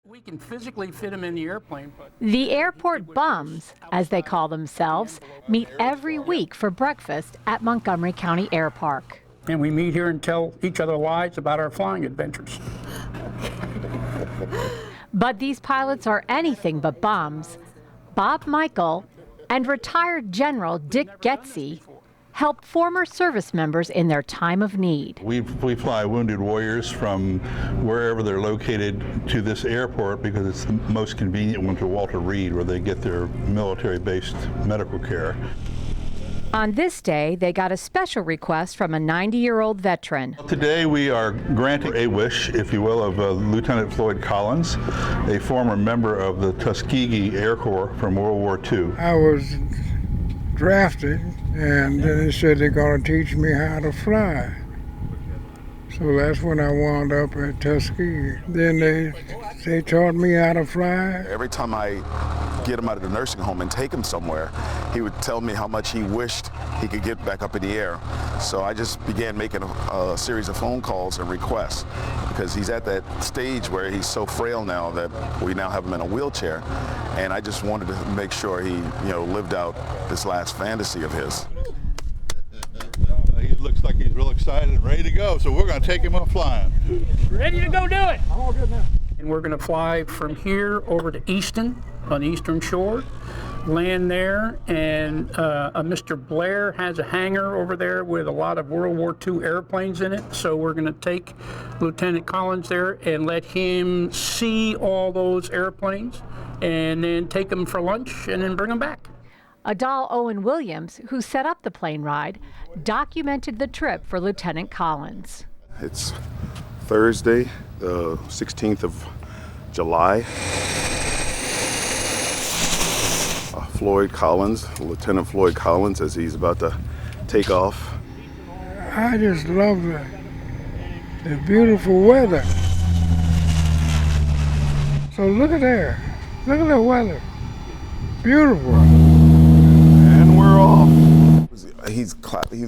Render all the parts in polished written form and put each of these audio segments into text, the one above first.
We can physically fit them in the airplane, but... The airport bums, as they call themselves, meet every week for breakfast at Montgomery County Air Park. And we meet here and tell each other lies about our flying adventures. But these pilots are anything but bums. Bob Michael and retired General Dick Getzey help former service members in their time of need. We fly wounded warriors from wherever they're located to this airport because it's the most convenient one to Walter Reed, where they get their military-based medical care. On this day, they got a special request from a 90-year-old veteran. Today we are granting a wish, if you will, of Lieutenant Floyd Collins, a former member of the Tuskegee Air Corps from World War II. I was drafted, and then they said they're going to teach me how to fly. So that's when I wound up at Tuskegee. Then they taught me how to fly. Every time I get him out of the nursing home and take him somewhere, he would tell me how much he wished he could get back up in the air. So I just began making a series of phone calls and requests, because he's at that stage where he's so frail now that we now have him in a wheelchair. And I just wanted to make sure he, lived out this last fantasy of his. He looks like he's real excited and ready to go, so we're going to take him up flying. Ready to go do it! I'm all good now. And we're going to fly from here over to Easton, on the Eastern Shore, land there, and Mr. Blair has a hangar over there with a lot of World War II airplanes in it, so we're going to take Lieutenant Collins there and let him see all those airplanes, and then take them for lunch, and then bring them back. Adal Owen Williams, who set up the plane ride, documented the trip for Lieutenant Collins. It's Thursday, the 16th of July. Floyd Collins, Lieutenant Floyd Collins, as he's about to take off. I just love the beautiful weather. So look at there. Look at the weather. Beautiful. And we're off. He's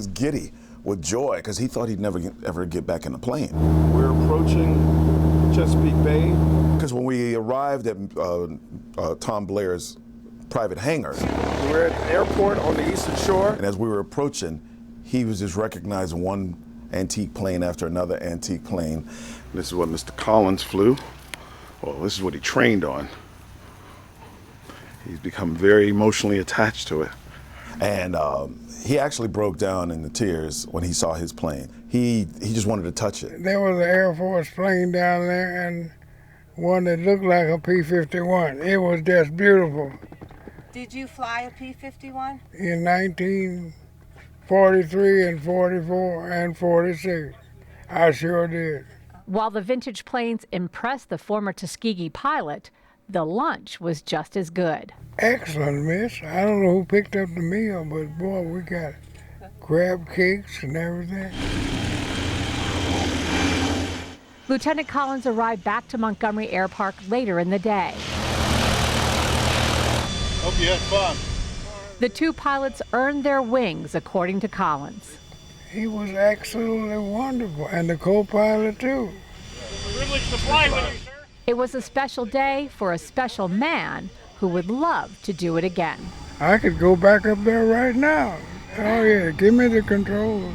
giddy with joy because he thought he'd never ever get back in the plane. We're approaching Chesapeake Bay. Because when we arrived at Tom Blair's private hangar, we're at the airport on the Eastern Shore, and as we were approaching, he was just recognizing one antique plane after another antique plane. This is what Mr. Collins flew. Well, this is what he trained on. He's become very emotionally attached to it. And he actually broke down into tears when he saw his plane. He just wanted to touch it. There was an Air Force plane down there, and one that looked like a P-51. It was just beautiful. Did you fly a P-51? In 1943 and 44 and 46. I sure did. While the vintage planes impressed the former Tuskegee pilot, the lunch was just as good. Excellent, miss. I don't know who picked up the meal, but boy, we got crab cakes and everything. Lieutenant Collins arrived back to Montgomery Air Park later in the day. Hope you had fun. The two pilots earned their wings, according to Collins. He was absolutely wonderful, and the co-pilot too. Privileged to fly with you, sir. It was a special day for a special man who would love to do it again. I could go back up there right now. Oh yeah, give me the controls.